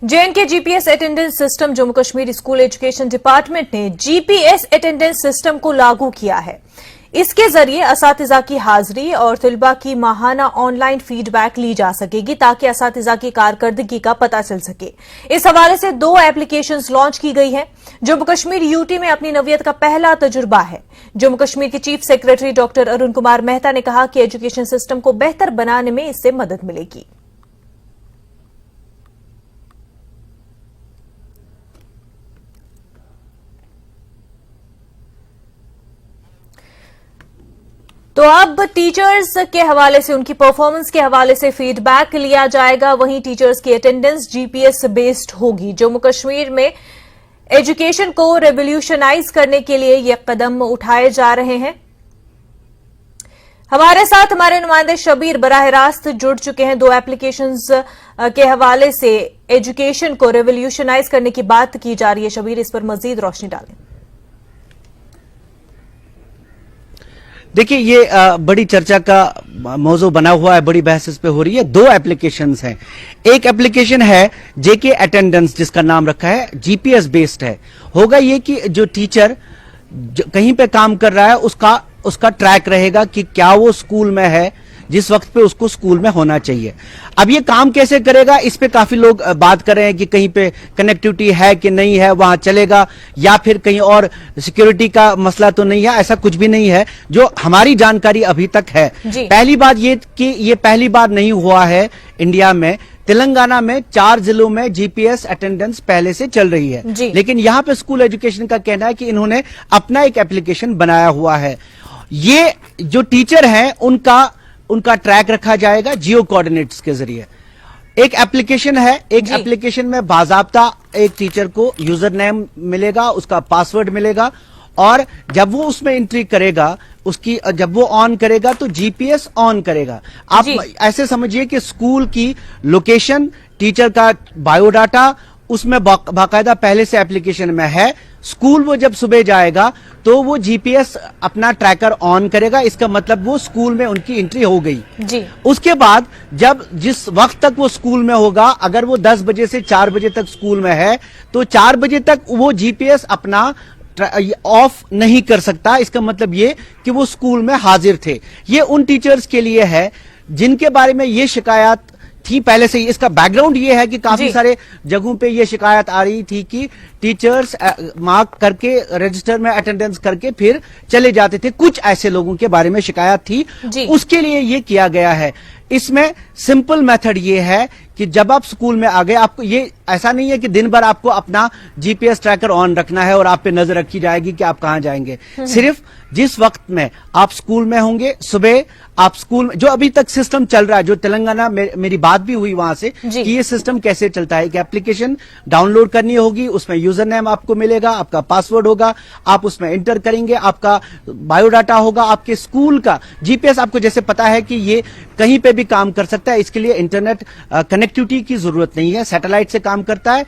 JNK GPS attendance system Jammu Kashmir school education department ने GPS attendance system को लागू किया है। इसके जरिए असातिजा की हाजिरी और तलबा की माहाना ऑनलाइन फीडबैक ली जा सकेगी ताकि असातिजा की कारकर्दगी का पता चल सके। इस हवाले से 2 एप्लीकेशंस लॉन्च की गई है। जम्मू कश्मीर यूटी में अपनी नवियत का पहला तजुर्बा है। जम्मू कश्मीर के chief secretary doctor Arun Kumar Mehta ने कहा कि एजुकेशन सिस्टम को बेहतर बनाने में इससे मदद मिलेगी। तो अब टीचर्स के हवाले से, उनकी परफॉर्मेंस के हवाले से फीडबैक लिया जाएगा। वहीं टीचर्स की अटेंडेंस जीपीएस बेस्ड होगी। जम्मू कश्मीर में एजुकेशन को रेवोल्यूशनाइज करने के लिए ये कदम उठाए जा रहे हैं। हमारे साथ हमारे नुमाइंदे शबीर बराह रास्त जुड़ चुके हैं। 2 एप्लीकेशंस के हवाले से एजुकेशन को रेवोल्यूशनाइज करने की बात की जा रही है। शबीर, इस पर मजीद रोशनी डालें। देखिए, ये बड़ी चर्चा का मौजू बना हुआ है, बड़ी बहस इस पे हो रही है। 2 एप्लीकेशंस हैं। एक एप्लीकेशन है जेके अटेंडेंस, जिसका नाम रखा है जीपीएस बेस्ड है। होगा ये कि जो टीचर कहीं पे काम कर रहा है उसका ट्रैक रहेगा कि क्या वो स्कूल में है जिस वक्त पे उसको स्कूल में होना चाहिए। अब ये काम कैसे करेगा, इस पे काफी लोग बात कर रहे हैं कि कहीं पे कनेक्टिविटी है कि नहीं है, वहां चलेगा या फिर कहीं और सिक्योरिटी का मसला तो नहीं है। ऐसा कुछ भी नहीं है, जो हमारी जानकारी अभी तक है। पहली बात ये कि ये पहली बार नहीं हुआ है इंडिया में। तेलंगाना में 4 जिलों में जीपीएस अटेंडेंस पहले से चल रही है, लेकिन यहां पे स्कूल एजुकेशन का कहना है कि इन्होंने अपना एक एप्लीकेशन बनाया हुआ है। ये जो टीचर हैं उनका ट्रैक रखा जाएगा जियो कोऑर्डिनेट्स के जरिए। एक एप्लीकेशन है, एक एप्लीकेशन में बाजाब्ता एक टीचर को यूजर नेम मिलेगा, उसका पासवर्ड मिलेगा, और जब वो उसमें एंट्री करेगा, जब वो ऑन करेगा तो जीपीएस ऑन करेगा। आप ऐसे समझिए कि स्कूल की लोकेशन, टीचर का बायोडाटा उसमें बाकायदा पहले से एप्लीकेशन में है। स्कूल वो जब सुबह जाएगा तो वो जीपीएस अपना ट्रैकर ऑन करेगा। इसका मतलब वो स्कूल में उनकी एंट्री हो गई। उसके बाद जिस वक्त तक वो स्कूल में होगा, अगर वो 10 बजे से 4 बजे तक स्कूल में है तो 4 बजे तक वो जीपीएस अपना ऑफ नहीं कर सकता। इसका मतलब ये कि वो स्कूल में हाजिर थे। ये उन टीचर्स के लिए है जिनके बारे में ये शिकायत थी पहले से ही। इसका बैकग्राउंड ये है कि काफी सारे जगहों पे ये शिकायत आ रही थी कि टीचर्स मार्क करके रजिस्टर में अटेंडेंस करके फिर चले जाते थे। कुछ ऐसे लोगों के बारे में शिकायत थी, उसके लिए ये किया गया है। इसमें सिंपल मेथड ये है कि जब आप स्कूल में आ गए, आपको ये ऐसा नहीं है कि दिन भर आपको अपना जीपीएस ट्रैकर ऑन रखना है और आप पे नजर रखी जाएगी कि आप कहां जाएंगे। सिर्फ जिस वक्त में आप स्कूल में होंगे, सुबह आप स्कूल में, जो अभी तक सिस्टम चल रहा है, जो तेलंगाना में मेरी बात भी हुई वहां से कि ये सिस्टम कैसे चलता है, कि एप्लीकेशन डाउनलोड करनी होगी, उसमें यूजर नेम आपको मिलेगा, आपका पासवर्ड होगा, आप उसमें एंटर करेंगे, आपका बायोडाटा होगा, आपके स्कूल का जीपीएस। आपको जैसे पता है कि ये कहीं पे भी काम कर सकता है, इसके लिए इंटरनेट कनेक्टिविटी की जरूरत नहीं है, सैटेलाइट से काम करता है।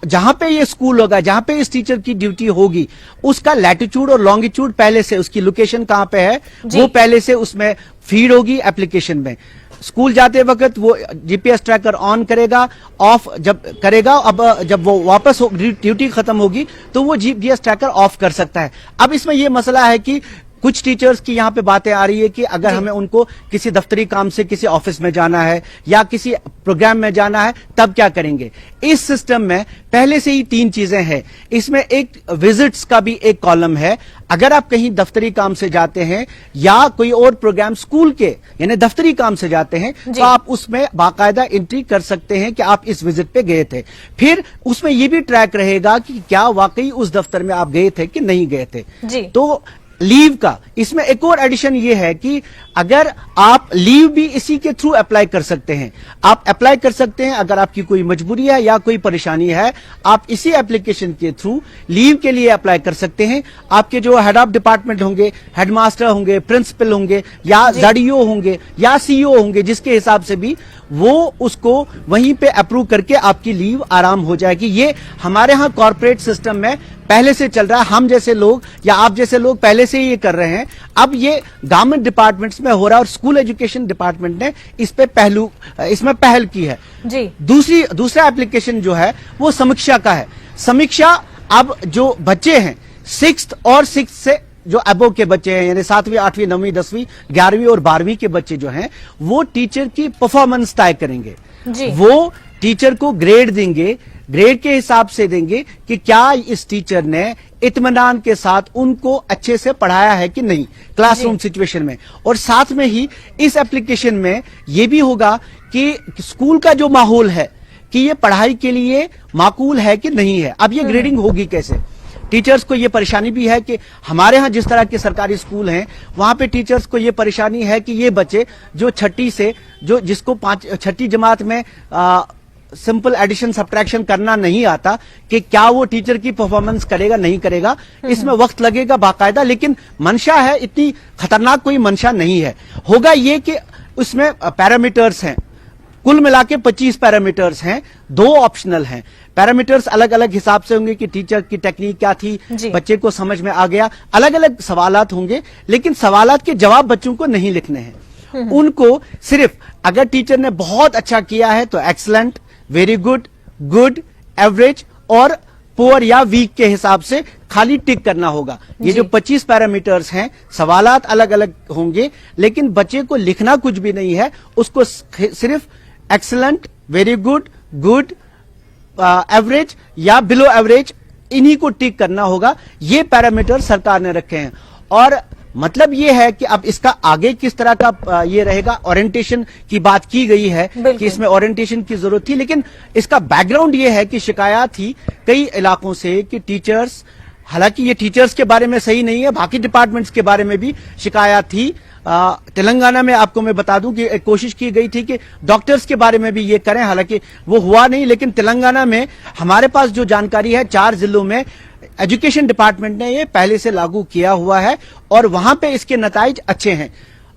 जहां पे ये स्कूल होगा, जहां पे इस टीचर की ड्यूटी होगी, उसका लैटिट्यूड और लॉन्गिट्यूड पहले से, उसकी लोकेशन कहां पे है वो पहले से उसमें फीड होगी एप्लीकेशन में। स्कूल जाते वक्त वो जीपीएस ट्रैकर ऑन करेगा, ऑफ जब करेगा, अब जब वो वापस ड्यूटी खत्म होगी तो वो जीपीएस ट्रैकर ऑफ कर सकता है। अब इसमें ये मसला है कि कुछ टीचर्स की यहाँ पे बातें आ रही है कि अगर हमें उनको किसी दफ्तरी काम से किसी ऑफिस में जाना है या किसी प्रोग्राम में जाना है तब क्या करेंगे। इस सिस्टम में पहले से ही 3 चीजें हैं। इसमें एक विजिट्स का भी एक कॉलम है। अगर आप कहीं दफ्तरी काम से जाते हैं या कोई और प्रोग्राम स्कूल के यानी दफ्तरी काम से जाते हैं तो आप उसमें बाकायदा एंट्री कर सकते हैं कि आप इस विजिट पे गए थे। फिर उसमें यह भी ट्रैक रहेगा कि क्या वाकई उस दफ्तर में आप गए थे कि नहीं गए थे। तो लीव का इसमें एक और एडिशन ये है कि अगर आप लीव भी इसी के थ्रू अप्लाई कर सकते हैं। आप अप्लाई कर सकते हैं अगर आपकी कोई मजबूरी है या कोई परेशानी है, आप इसी एप्लीकेशन के थ्रू लीव के लिए अप्लाई कर सकते हैं। आपके जो हेड ऑफ डिपार्टमेंट होंगे, हेडमास्टर होंगे, प्रिंसिपल होंगे या ZDO होंगे या CEO होंगे, जिसके हिसाब से भी वो उसको वहीं पे अप्रूव करके आपकी लीव आराम हो जाएगी। ये हमारे यहाँ कॉर्पोरेट सिस्टम में पहले से चल रहा है। हम जैसे लोग या आप जैसे लोग पहले से ही ये कर रहे हैं। अब ये गवर्नमेंट डिपार्टमेंट्स में हो रहा है और स्कूल एजुकेशन डिपार्टमेंट ने इसमें पहल की है जी। दूसरा एप्लीकेशन जो है वो समीक्षा का है। समीक्षा, अब जो बच्चे हैं 6th और 6th से जो अबव के बच्चे हैं, यानी 7वीं 8वीं 9वीं 10वीं 11वीं और 12वीं के बच्चे जो हैं, वो टीचर की परफॉर्मेंस तय करेंगे जी। वो टीचर को ग्रेड देंगे, ग्रेड के हिसाब से देंगे कि क्या इस टीचर ने इत्मीनान के साथ उनको अच्छे से पढ़ाया है कि नहीं क्लासरूम सिचुएशन में। और साथ में ही इस एप्लीकेशन में ये भी होगा कि स्कूल का जो माहौल है कि ये पढ़ाई के लिए माकूल है कि नहीं है। अब ये ग्रेडिंग होगी कैसे? टीचर्स को ये परेशानी भी है कि हमारे यहाँ जिस तरह के सरकारी स्कूल हैं वहां पे टीचर्स को ये परेशानी है कि ये बच्चे जो छठी से जिसको छठी जमात में सिंपल एडिशन सब्ट्रैक्शन करना नहीं आता, कि क्या वो टीचर की परफॉर्मेंस करेगा नहीं करेगा, इसमें वक्त लगेगा बाकायदा। लेकिन मंशा है, इतनी खतरनाक कोई मंशा नहीं है। होगा ये कि उसमें पैरामीटर्स हैं, कुल मिला के 25 पैरामीटर्स हैं, 2 ऑप्शनल हैं। पैरामीटर्स अलग अलग हिसाब से होंगे कि टीचर की टेक्निक क्या थी, बच्चे को समझ में आ गया। अलग अलग सवालात होंगे, लेकिन सवालात के जवाब बच्चों को नहीं लिखने हैं। उनको सिर्फ अगर टीचर ने बहुत अच्छा किया है तो excellent, very good, good, average और पुअर या वीक के हिसाब से खाली टिक करना होगा। ये जो 25 पैरामीटर्स हैं, सवालात अलग अलग होंगे, लेकिन बच्चे को लिखना कुछ भी नहीं है। उसको सिर्फ excellent, very good, good, average या बिलो एवरेज, इन्हीं को टिक करना होगा। ये पैरामीटर सरकार ने रखे हैं। और मतलब ये है कि अब इसका आगे किस तरह का ये रहेगा, ओरिएंटेशन की बात की गई है कि इसमें ओरिएंटेशन की जरूरत थी, लेकिन इसका बैकग्राउंड ये है कि शिकायत थी कई इलाकों से कि टीचर्स, हालांकि ये टीचर्स के बारे में सही नहीं है, बाकी डिपार्टमेंट्स के बारे में भी शिकायत थी। तेलंगाना में आपको मैं बता दूं कि एक कोशिश की गई थी कि डॉक्टर्स के बारे में भी ये करें, हालांकि वो हुआ नहीं। लेकिन तेलंगाना में हमारे पास जो जानकारी है 4 जिलों में एजुकेशन डिपार्टमेंट ने ये पहले से लागू किया हुआ है और वहां पे इसके नताइज अच्छे हैं।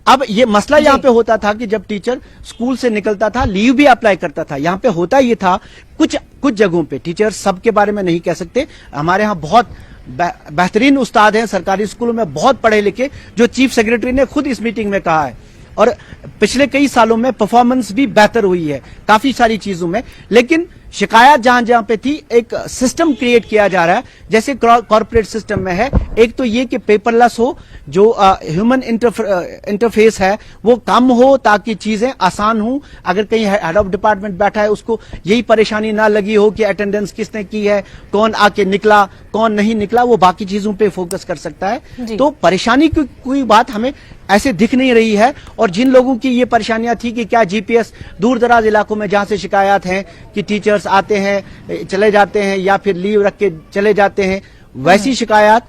अब ये मसला यहाँ पे होता था कि जब टीचर स्कूल से निकलता था, लीव भी अप्लाई करता था। यहाँ पे होता ये था, कुछ जगहों पे, टीचर सबके बारे में नहीं कह सकते, हमारे यहाँ बहुत बेहतरीन उस्ताद हैं सरकारी स्कूलों में, बहुत पढ़े लिखे, जो चीफ सेक्रेटरी ने खुद इस मीटिंग में कहा है। और पिछले कई सालों में परफॉर्मेंस भी बेहतर हुई है काफी सारी चीजों में। लेकिन शिकायत जहां जहां पे थी, एक सिस्टम क्रिएट किया जा रहा है जैसे कॉर्पोरेट सिस्टम में है। एक तो ये कि पेपरलेस हो, जो ह्यूमन इंटरफेस है वो कम हो ताकि चीजें आसान हो। अगर कहीं हेड ऑफ डिपार्टमेंट बैठा है उसको यही परेशानी ना लगी हो कि अटेंडेंस किसने की है, कौन आके निकला, कौन नहीं निकला, वो बाकी चीजों पे फोकस कर सकता है। तो परेशानी की कोई बात हमें ऐसे दिख नहीं रही है। और जिन लोगों की ये परेशानियां थी कि क्या जीपीएस दूर दराज इलाकों में जहां से शिकायत है कि टीचर्स आते हैं चले जाते हैं या फिर लीव रख के चले जाते हैं, वैसी शिकायत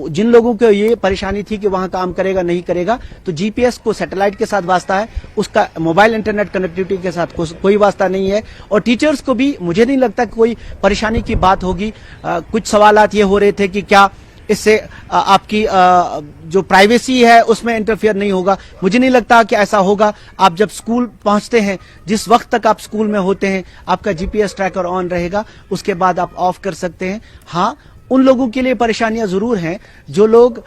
जिन लोगों को ये परेशानी थी कि वहां काम करेगा नहीं करेगा, तो जीपीएस को सैटेलाइट के साथ वास्ता है, उसका मोबाइल इंटरनेट कनेक्टिविटी के साथ कोई वास्ता नहीं है। और टीचर्स को भी मुझे नहीं लगता कि कोई परेशानी की बात होगी। कुछ सवालात ये हो रहे थे कि क्या इससे आपकी जो प्राइवेसी है उसमें इंटरफेयर नहीं होगा। मुझे नहीं लगता कि ऐसा होगा। आप जब स्कूल पहुंचते हैं, जिस वक्त तक आप स्कूल में होते हैं, आपका जीपीएस ट्रैकर ऑन रहेगा, उसके बाद आप ऑफ कर सकते हैं। हाँ, उन लोगों के लिए परेशानियां जरूर हैं जो लोग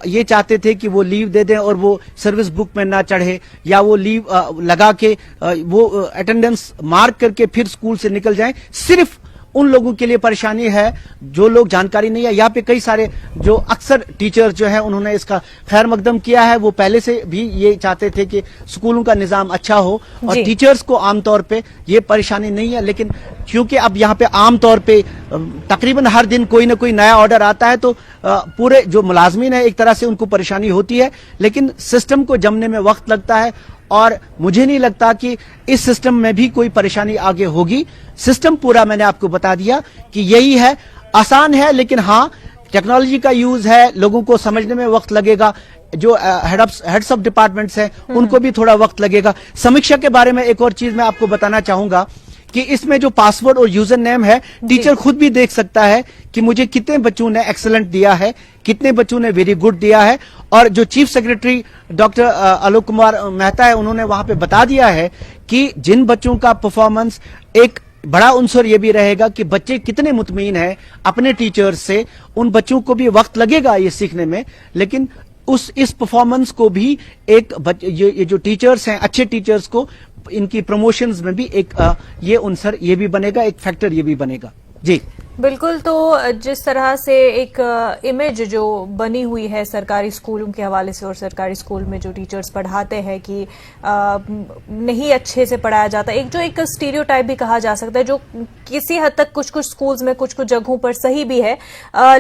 ये चाहते थे कि वो लीव दे दें और वो सर्विस बुक में ना चढ़े, या वो लीव लगा के वो अटेंडेंस मार्क करके फिर स्कूल से निकल जाएं। सिर्फ उन लोगों के लिए परेशानी है जो लोग जानकारी नहीं है। यहाँ पे कई सारे जो अक्सर टीचर जो है उन्होंने इसका खैर मकदम किया है। वो पहले से भी ये चाहते थे कि स्कूलों का निजाम अच्छा हो और टीचर्स को आमतौर पे ये परेशानी नहीं है। लेकिन क्योंकि अब यहाँ पे आमतौर पे तकरीबन हर दिन कोई ना कोई नया ऑर्डर आता है, तो पूरे जो मुलाजमीन है एक तरह से उनको परेशानी होती है। लेकिन सिस्टम को जमने में वक्त लगता है और मुझे नहीं लगता कि इस सिस्टम में भी कोई परेशानी आगे होगी। सिस्टम पूरा मैंने आपको बता दिया कि यही है, आसान है, लेकिन हाँ टेक्नोलॉजी का यूज है, लोगों को समझने में वक्त लगेगा। जो हेड्स ऑफ डिपार्टमेंट्स हैं उनको भी थोड़ा वक्त लगेगा। समीक्षा के बारे में एक और चीज मैं आपको बताना चाहूंगा कि इसमें जो पासवर्ड और यूजर नेम है, टीचर खुद भी देख सकता है कि मुझे कितने बच्चों ने एक्सीलेंट दिया है, कितने बच्चों ने वेरी गुड दिया है। और जो chief secretary doctor Alok Kumar Mehta है, उन्होंने वहां पे बता दिया है कि जिन बच्चों का परफॉर्मेंस, एक बड़ा अंसर ये भी रहेगा कि बच्चे कितने मुतमईन हैं अपने टीचर्स से। उन बच्चों को भी वक्त लगेगा ये सीखने में, लेकिन इस परफॉर्मेंस को भी ये जो टीचर्स हैं, अच्छे टीचर्स को इनकी प्रमोशंस में भी एक ये उनसर ये भी बनेगा, एक फैक्टर ये भी बनेगा। जी बिल्कुल। तो जिस तरह से एक इमेज जो बनी हुई है सरकारी स्कूलों के हवाले से और सरकारी स्कूल में जो टीचर्स पढ़ाते हैं कि नहीं अच्छे से पढ़ाया जाता, एक स्टीरियोटाइप भी कहा जा सकता है, जो किसी हद तक कुछ कुछ स्कूल्स में कुछ कुछ जगहों पर सही भी है,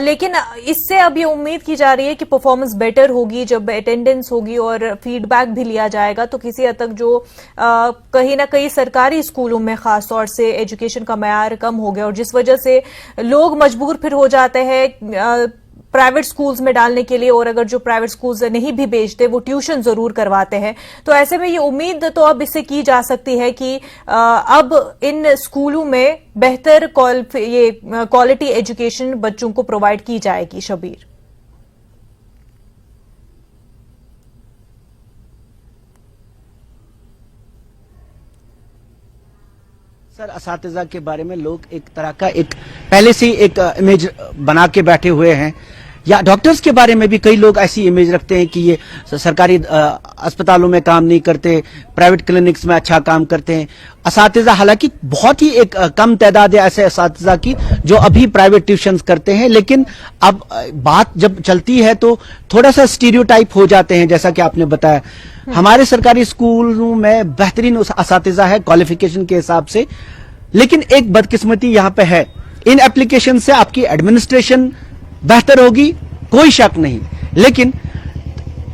लेकिन इससे अब ये उम्मीद की जा रही है कि परफॉर्मेंस बेटर होगी जब अटेंडेंस होगी और फीडबैक भी लिया जाएगा, तो किसी हद तक जो कहीं ना कहीं सरकारी स्कूलों में खास तौर से एजुकेशन का मयार कम हो गया और जिस वजह से लोग मजबूर फिर हो जाते हैं प्राइवेट स्कूल्स में डालने के लिए, और अगर जो प्राइवेट स्कूल्स नहीं भी भेजते वो ट्यूशन जरूर करवाते हैं। तो ऐसे में ये उम्मीद तो अब इससे की जा सकती है कि अब इन स्कूलों में बेहतर क्वालिटी एजुकेशन बच्चों को प्रोवाइड की जाएगी। शबीर, सर, असातिज़ा के बारे में लोग एक तरह का पहले से ही एक इमेज बना के बैठे हुए हैं, या डॉक्टर्स के बारे में भी कई लोग ऐसी इमेज रखते हैं कि ये सरकारी अस्पतालों में काम नहीं करते, प्राइवेट क्लिनिक्स में अच्छा काम करते हैं। असातिज़ा, हालांकि बहुत ही एक कम तादाद है ऐसे असातिज़ा की जो अभी प्राइवेट ट्यूशंस करते हैं, लेकिन अब बात जब चलती है तो थोड़ा सा स्टीरियोटाइप हो जाते हैं, जैसा कि आपने बताया। हमारे सरकारी स्कूलों में बेहतरीन असातिज़ा है क्वालिफिकेशन के हिसाब से, लेकिन एक बदकिस्मती यहां पे है, इन एप्लीकेशन से आपकी एडमिनिस्ट्रेशन बेहतर होगी, कोई शक नहीं, लेकिन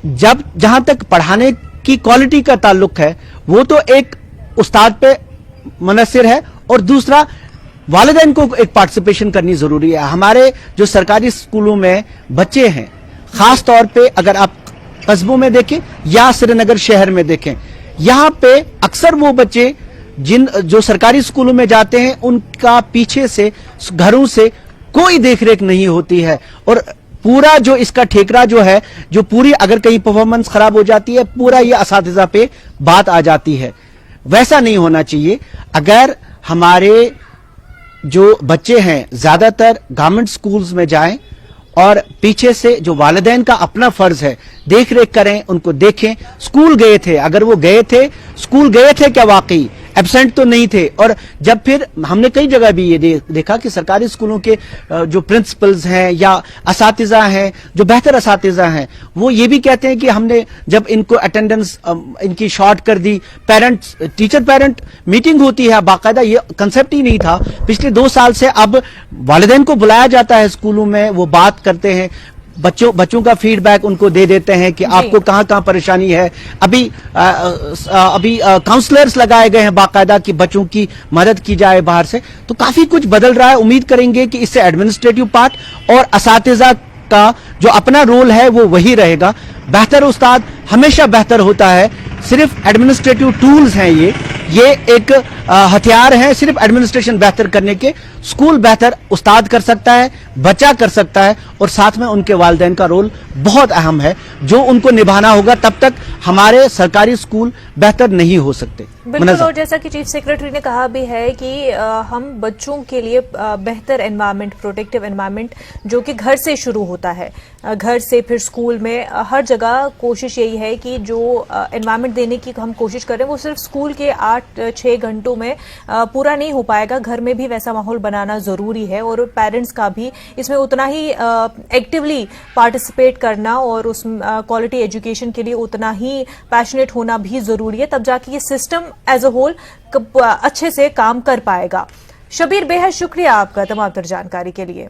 जहां तक पढ़ाने की क्वालिटी का ताल्लुक है वो तो एक उस्ताद पे मुनहसिर है, और दूसरा वालिदैन को एक पार्टिसिपेशन करनी जरूरी है। हमारे जो सरकारी स्कूलों में बच्चे हैं, खास तौर पे अगर आप कस्बों में देखें या श्रीनगर शहर में देखें, यहां पे अक्सर वो बच्चे जो सरकारी स्कूलों में जाते हैं उनका पीछे से घरों से कोई देखरेख नहीं होती है, और पूरा जो इसका ठेकरा जो है, जो पूरी अगर कहीं परफॉर्मेंस खराब हो जाती है, पूरा ये असातिज़ा पे बात आ जाती है। वैसा नहीं होना चाहिए। अगर हमारे जो बच्चे हैं ज्यादातर गवर्नमेंट स्कूल्स में जाएं और पीछे से जो वालिदैन का अपना फर्ज है देख रेख करें, उनको देखें, स्कूल गए थे, अगर वो गए थे, स्कूल गए थे क्या वाकई, एब्सेंट तो नहीं थे। और जब फिर हमने कई जगह भी ये देखा कि सरकारी स्कूलों के जो प्रिंसिपल्स हैं या असातिज़ा हैं, जो बेहतर असातिज़ा हैं, वो ये भी कहते हैं कि हमने जब इनको अटेंडेंस इनकी शॉर्ट कर दी, पेरेंट्स टीचर पेरेंट मीटिंग होती है बाकायदा, ये कंसेप्ट ही नहीं था पिछले 2 साल से। अब वालिदैन को बुलाया जाता है स्कूलों में, वो बात करते हैं, बच्चों का फीडबैक उनको दे देते हैं कि आपको कहां कहां परेशानी है। अभी काउंसलर्स लगाए गए हैं बाकायदा कि बच्चों की मदद की जाए बाहर से, तो काफी कुछ बदल रहा है। उम्मीद करेंगे कि इससे एडमिनिस्ट्रेटिव पार्ट और असातिज़ा का जो अपना रोल है वो वही रहेगा। बेहतर उस्ताद हमेशा बेहतर होता है, सिर्फ एडमिनिस्ट्रेटिव टूल्स हैं ये एक हथियार है सिर्फ एडमिनिस्ट्रेशन बेहतर करने के। स्कूल बेहतर उस्ताद कर सकता है, बच्चा कर सकता है, और साथ में उनके वालिदैन का रोल बहुत अहम है जो उनको निभाना होगा, तब तक हमारे सरकारी स्कूल बेहतर नहीं हो सकते। बिल्कुल, और जैसा कि चीफ सेक्रेटरी ने कहा भी है कि हम बच्चों के लिए बेहतर एनवायरनमेंट, प्रोटेक्टिव एनवायरनमेंट जो कि घर से शुरू होता है, घर से फिर स्कूल में, हर जगह कोशिश यही है कि जो एनवायरनमेंट देने की हम कोशिश करें वो सिर्फ स्कूल के 8-6 घंटों में पूरा नहीं हो पाएगा, घर में भी वैसा माहौल बनाना जरूरी है, और पेरेंट्स का भी इसमें उतना ही एक्टिवली पार्टिसिपेट करना और उस क्वालिटी एजुकेशन के लिए उतना ही पैशनेट होना भी जरूरी है, तब जाके ये सिस्टम एज अ होल अच्छे से काम कर पाएगा। शबीर, बेहद शुक्रिया आपका तमाम तर जानकारी के लिए।